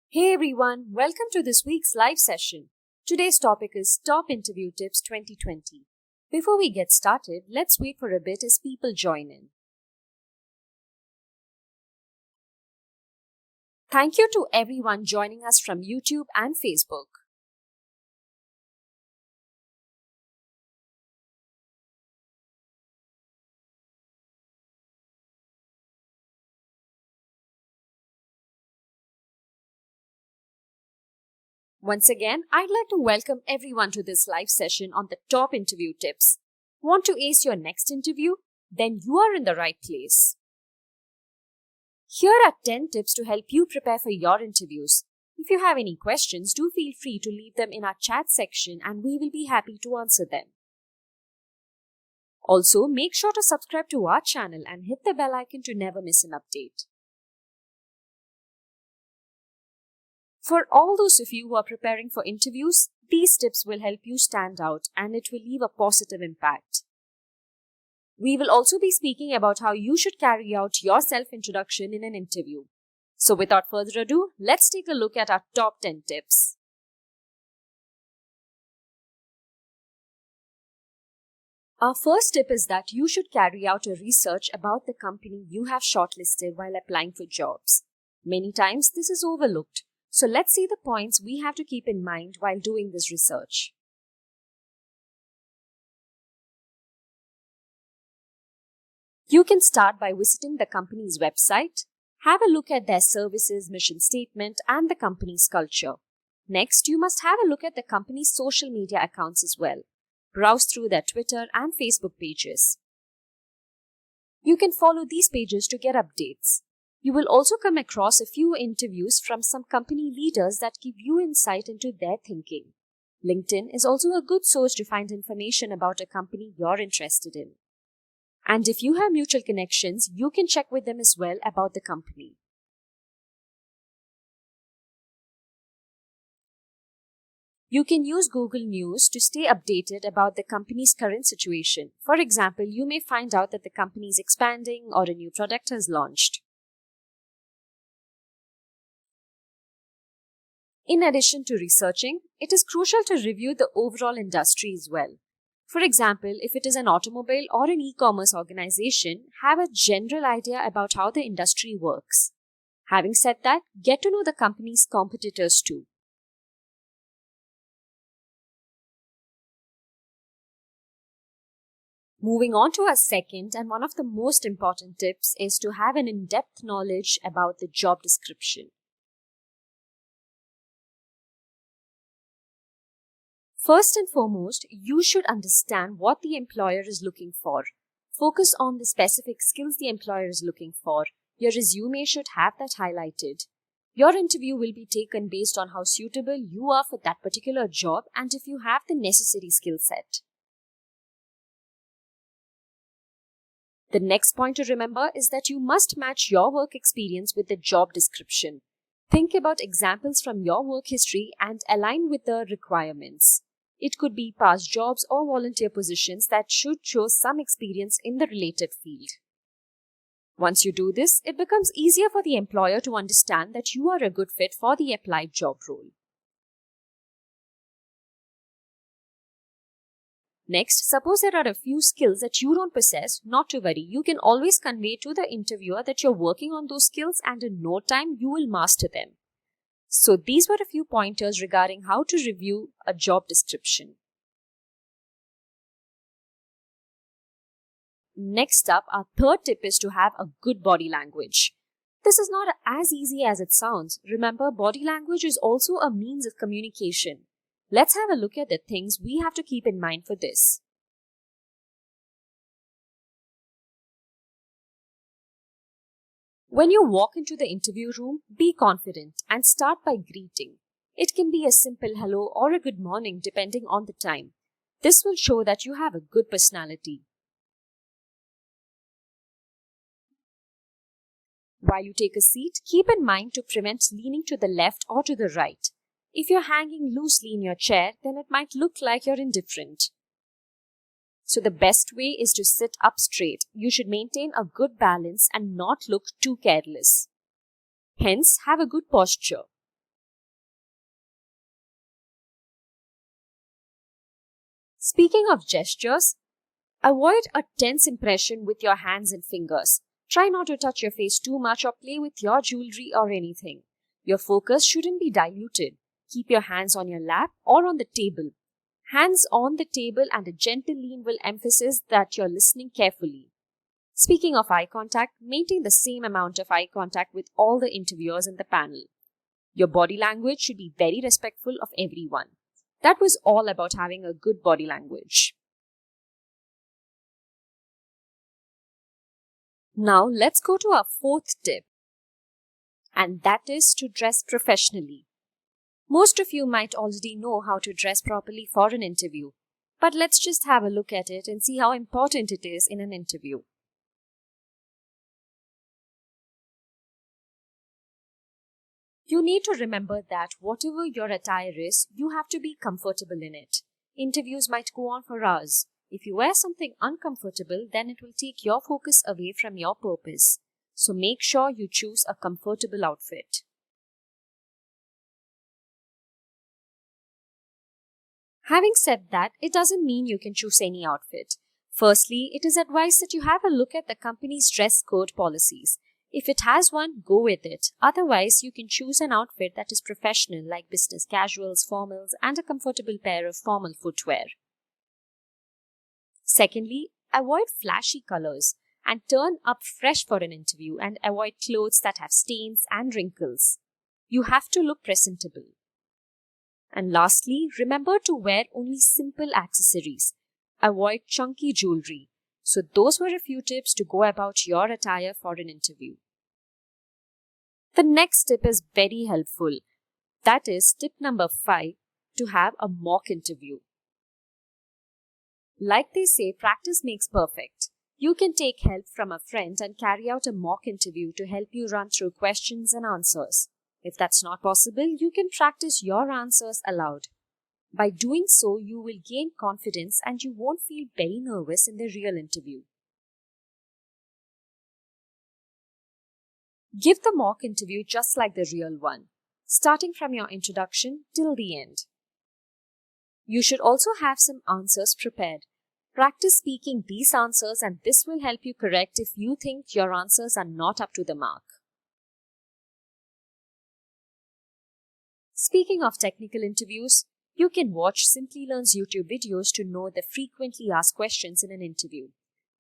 Hey everyone, welcome to this week's live session. Today's topic is Top Interview Tips 2020. Before we get started, let's wait for a bit as people join in. Thank you to everyone joining us from YouTube and Facebook. Once again, I'd like to welcome everyone to this live session on the top interview tips. Want to ace your next interview? Then you are in the right place. Here are 10 tips to help you prepare for your interviews. If you have any questions, do feel free to leave them in our chat section and we will be happy to answer them. Also, make sure to subscribe to our channel and hit the bell icon to never miss an update. For all those of you who are preparing for interviews, these tips will help you stand out and it will leave a positive impact. We will also be speaking about how you should carry out your self-introduction in an interview. So without further ado, let's take a look at our top 10 tips. Our first tip is that you should carry out a research about the company you have shortlisted while applying for jobs. Many times this is overlooked. So let's see the points we have to keep in mind while doing this research. You can start by visiting the company's website. Have a look at their services, mission statement, and the company's culture. Next, you must have a look at the company's social media accounts as well. Browse through their Twitter and Facebook pages. You can follow these pages to get updates. You will also come across a few interviews from some company leaders that give you insight into their thinking. LinkedIn is also a good source to find information about a company you're interested in. And if you have mutual connections, you can check with them as well about the company. You can use Google News to stay updated about the company's current situation. For example, you may find out that the company is expanding or a new product has launched. In addition to researching, it is crucial to review the overall industry as well. For example, if it is an automobile or an e-commerce organization, have a general idea about how the industry works. Having said that, get to know the company's competitors too. Moving on to our second and one of the most important tips is to have an in-depth knowledge about the job description. First and foremost, you should understand what the employer is looking for. Focus on the specific skills the employer is looking for. Your resume should have that highlighted. Your interview will be taken based on how suitable you are for that particular job and if you have the necessary skill set. The next point to remember is that you must match your work experience with the job description. Think about examples from your work history and align with the requirements. It could be past jobs or volunteer positions that should show some experience in the related field. Once you do this, it becomes easier for the employer to understand that you are a good fit for the applied job role. Next, suppose there are a few skills that you don't possess, not to worry. You can always convey to the interviewer that you're working on those skills and in no time you will master them. So these were a few pointers regarding how to review a job description. Next up, our third tip is to have a good body language. This is not as easy as it sounds. Remember, body language is also a means of communication. Let's have a look at the things we have to keep in mind for this. When you walk into the interview room, be confident and start by greeting. It can be a simple hello or a good morning depending on the time. This will show that you have a good personality. While you take a seat, keep in mind to prevent leaning to the left or to the right. If you're hanging loosely in your chair, then it might look like you're indifferent. So the best way is to sit up straight. You should maintain a good balance and not look too careless. Hence, have a good posture. Speaking of gestures, avoid a tense impression with your hands and fingers. Try not to touch your face too much or play with your jewelry or anything. Your focus shouldn't be diluted. Keep your hands on your lap or on the table. Hands on the table and a gentle lean will emphasize that you're listening carefully. Speaking of eye contact, maintain the same amount of eye contact with all the interviewers in the panel. Your body language should be very respectful of everyone. That was all about having a good body language. Now let's go to our fourth tip, and that is to dress professionally. Most of you might already know how to dress properly for an interview, but let's just have a look at it and see how important it is in an interview. You need to remember that whatever your attire is, you have to be comfortable in it. Interviews might go on for hours. If you wear something uncomfortable, then it will take your focus away from your purpose. So make sure you choose a comfortable outfit. Having said that, it doesn't mean you can choose any outfit. Firstly, it is advised that you have a look at the company's dress code policies. If it has one, go with it. Otherwise, you can choose an outfit that is professional like business casuals, formals, and a comfortable pair of formal footwear. Secondly, avoid flashy colors and turn up fresh for an interview and avoid clothes that have stains and wrinkles. You have to look presentable. And lastly, remember to wear only simple accessories. Avoid chunky jewelry. So those were a few tips to go about your attire for an interview. The next tip is very helpful. That is tip number 5, to have a mock interview. Like they say, practice makes perfect. You can take help from a friend and carry out a mock interview to help you run through questions and answers. If that's not possible, you can practice your answers aloud. By doing so, you will gain confidence and you won't feel very nervous in the real interview. Give the mock interview just like the real one, starting from your introduction till the end. You should also have some answers prepared. Practice speaking these answers and this will help you correct if you think your answers are not up to the mark. Speaking of technical interviews, you can watch Simplilearn's YouTube videos to know the frequently asked questions in an interview.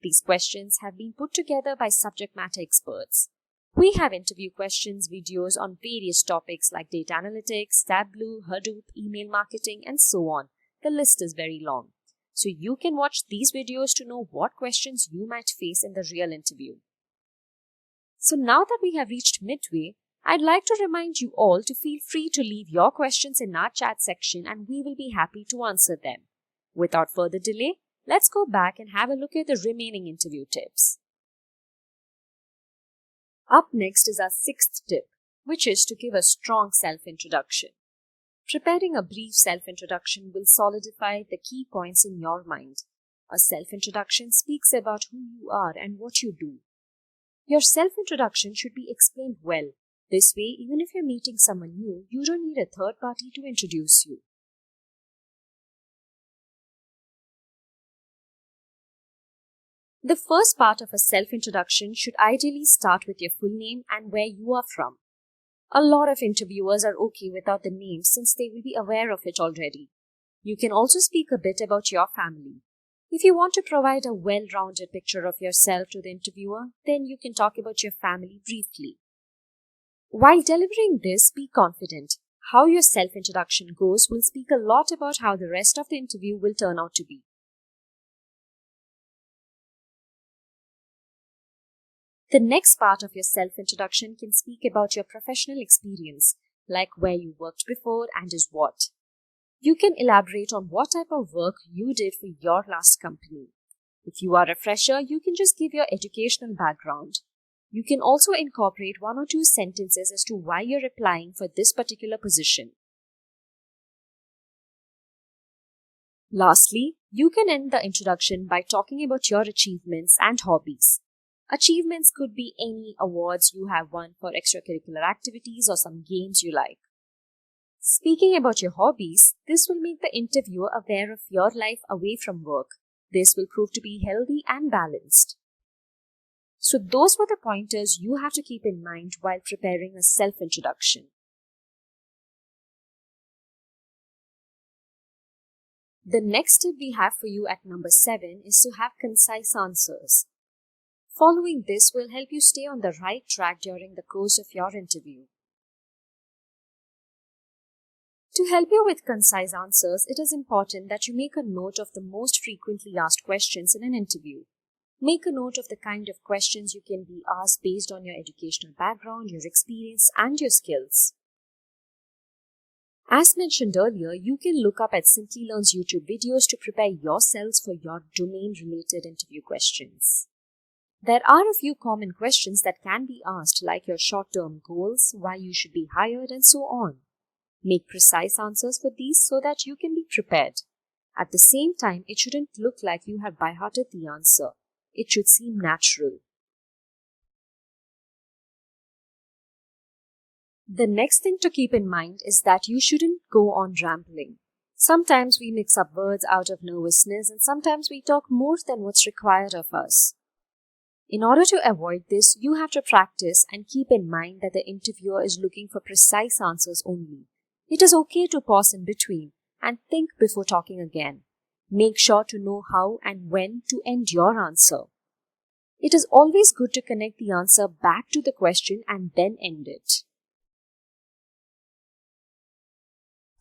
These questions have been put together by subject matter experts. We have interview questions videos on various topics like data analytics, Tableau, Hadoop, email marketing, and so on. The list is very long. So you can watch these videos to know what questions you might face in the real interview. So now that we have reached midway, I'd like to remind you all to feel free to leave your questions in our chat section and we will be happy to answer them. Without further delay, let's go back and have a look at the remaining interview tips. Up next is our 6th tip, which is to give a strong self-introduction. Preparing a brief self-introduction will solidify the key points in your mind. A self-introduction speaks about who you are and what you do. Your self-introduction should be explained well. This way, even if you're meeting someone new, you don't need a third party to introduce you. The first part of a self-introduction should ideally start with your full name and where you are from. A lot of interviewers are okay without the name since they will be aware of it already. You can also speak a bit about your family. If you want to provide a well-rounded picture of yourself to the interviewer, then you can talk about your family briefly. While delivering this, be confident. How your self-introduction goes will speak a lot about how the rest of the interview will turn out to be. The next part of your self-introduction can speak about your professional experience, like where you worked before and is what. You can elaborate on what type of work you did for your last company. If you are a fresher, you can just give your educational background. You can also incorporate 1 or 2 sentences as to why you're applying for this particular position. Lastly, you can end the introduction by talking about your achievements and hobbies. Achievements could be any awards you have won for extracurricular activities or some games you like. Speaking about your hobbies, this will make the interviewer aware of your life away from work. This will prove to be healthy and balanced. So those were the pointers you have to keep in mind while preparing a self-introduction. The next tip we have for you at number 7 is to have concise answers. Following this will help you stay on the right track during the course of your interview. To help you with concise answers, it is important that you make a note of the most frequently asked questions in an interview. Make a note of the kind of questions you can be asked based on your educational background, your experience, and your skills. As mentioned earlier, you can look up at Simplilearn's YouTube videos to prepare yourselves for your domain-related interview questions. There are a few common questions that can be asked, like your short-term goals, why you should be hired, and so on. Make precise answers for these so that you can be prepared. At the same time, it shouldn't look like you have by-hearted the answer. It should seem natural. The next thing to keep in mind is that you shouldn't go on rambling. Sometimes we mix up words out of nervousness, and sometimes we talk more than what's required of us. In order to avoid this, you have to practice and keep in mind that the interviewer is looking for precise answers only. It is okay to pause in between and think before talking again. Make sure to know how and when to end your answer. It is always good to connect the answer back to the question and then end it.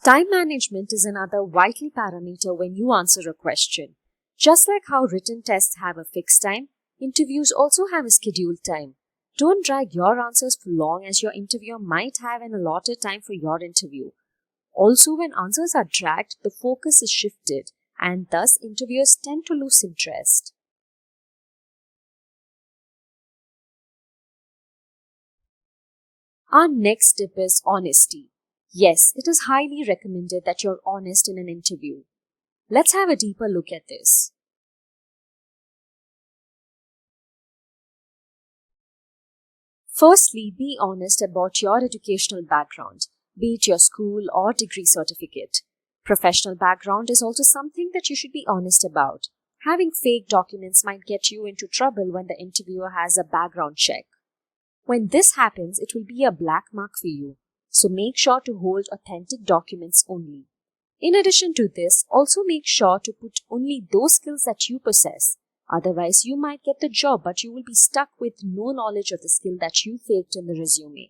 Time management is another vital parameter when you answer a question. Just like how written tests have a fixed time, interviews also have a scheduled time. Don't drag your answers for long, as your interviewer might have an allotted time for your interview. Also, when answers are dragged, the focus is shifted, and thus interviewers tend to lose interest. Our next tip is honesty. Yes, it is highly recommended that you're honest in an interview. Let's have a deeper look at this. Firstly, be honest about your educational background, be it your school or degree certificate. Professional background is also something that you should be honest about. Having fake documents might get you into trouble when the interviewer has a background check. When this happens, it will be a black mark for you, so make sure to hold authentic documents only. In addition to this, also make sure to put only those skills that you possess. Otherwise, you might get the job, but you will be stuck with no knowledge of the skill that you faked in the resume.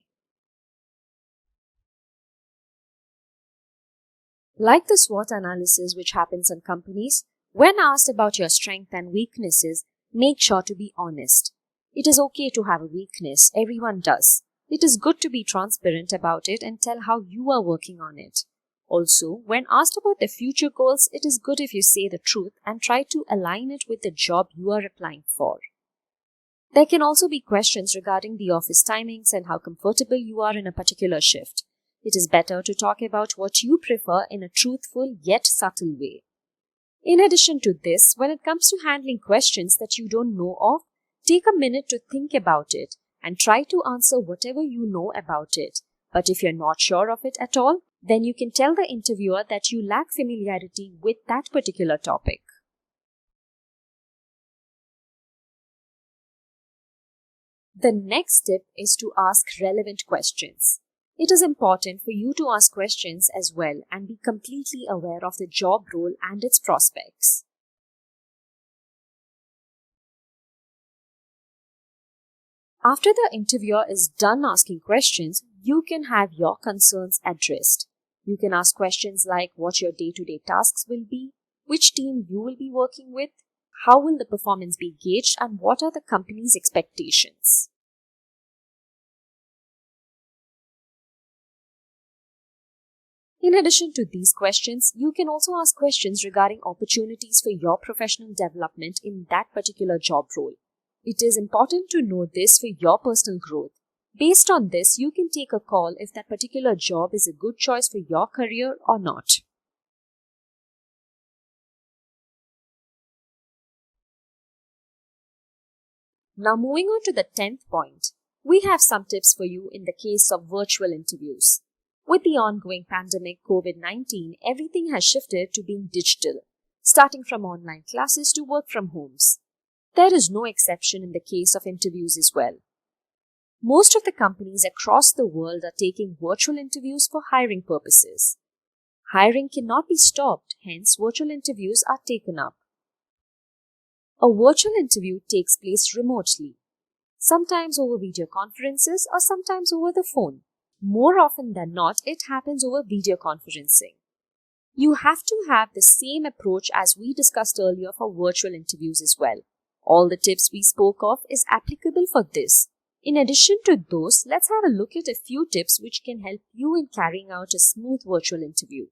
Like the SWOT analysis which happens in companies, when asked about your strengths and weaknesses, make sure to be honest. It is okay to have a weakness, everyone does. It is good to be transparent about it and tell how you are working on it. Also, when asked about the future goals, it is good if you say the truth and try to align it with the job you are applying for. There can also be questions regarding the office timings and how comfortable you are in a particular shift. It is better to talk about what you prefer in a truthful yet subtle way. In addition to this, when it comes to handling questions that you don't know of, take a minute to think about it and try to answer whatever you know about it. But if you're not sure of it at all, then you can tell the interviewer that you lack familiarity with that particular topic. The next tip is to ask relevant questions. It is important for you to ask questions as well and be completely aware of the job role and its prospects. After the interviewer is done asking questions, you can have your concerns addressed. You can ask questions like what your day-to-day tasks will be, which team you will be working with, how will the performance be gauged, and what are the company's expectations. In addition to these questions, you can also ask questions regarding opportunities for your professional development in that particular job role. It is important to know this for your personal growth. Based on this, you can take a call if that particular job is a good choice for your career or not. Now moving on to the 10th point, we have some tips for you in the case of virtual interviews. With the ongoing pandemic COVID-19, everything has shifted to being digital, starting from online classes to work from homes. There is no exception in the case of interviews as well. Most of the companies across the world are taking virtual interviews for hiring purposes. Hiring cannot be stopped, hence virtual interviews are taken up. A virtual interview takes place remotely, sometimes over video conferences or sometimes over the phone. More often than not, it happens over video conferencing. You have to have the same approach as we discussed earlier for virtual interviews as well. All the tips we spoke of is applicable for this. In addition to those, let's have a look at a few tips which can help you in carrying out a smooth virtual interview.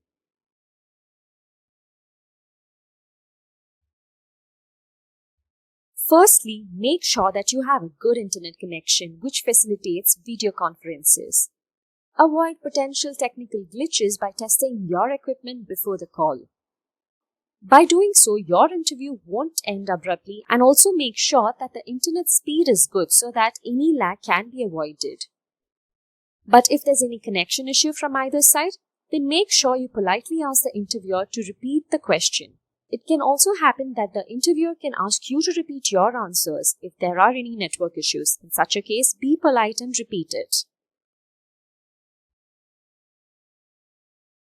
Firstly, make sure that you have a good internet connection which facilitates video conferences. Avoid potential technical glitches by testing your equipment before the call. By doing so, your interview won't end abruptly, and also make sure that the internet speed is good so that any lag can be avoided. But if there's any connection issue from either side, then make sure you politely ask the interviewer to repeat the question. It can also happen that the interviewer can ask you to repeat your answers if there are any network issues. In such a case, be polite and repeat it.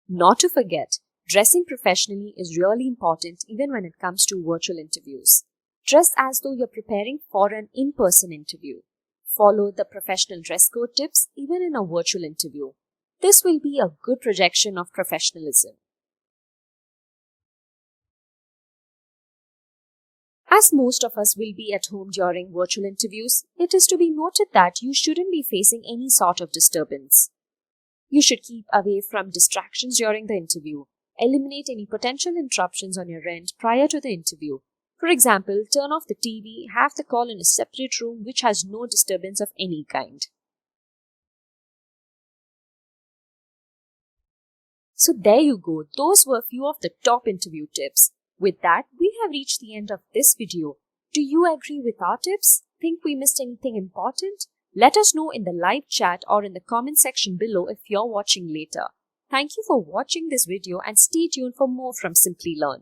Not to forget, dressing professionally is really important even when it comes to virtual interviews. Dress as though you're preparing for an in-person interview. Follow the professional dress code tips even in a virtual interview. This will be a good projection of professionalism. As most of us will be at home during virtual interviews, it is to be noted that you shouldn't be facing any sort of disturbance. You should keep away from distractions during the interview. Eliminate any potential interruptions on your end prior to the interview. For example, turn off the TV, have the call in a separate room which has no disturbance of any kind. So there you go. Those were a few of the top interview tips. With that, we have reached the end of this video. Do you agree with our tips? Think we missed anything important? Let us know in the live chat or in the comment section below if you're watching later. Thank you for watching this video and stay tuned for more from Simplilearn.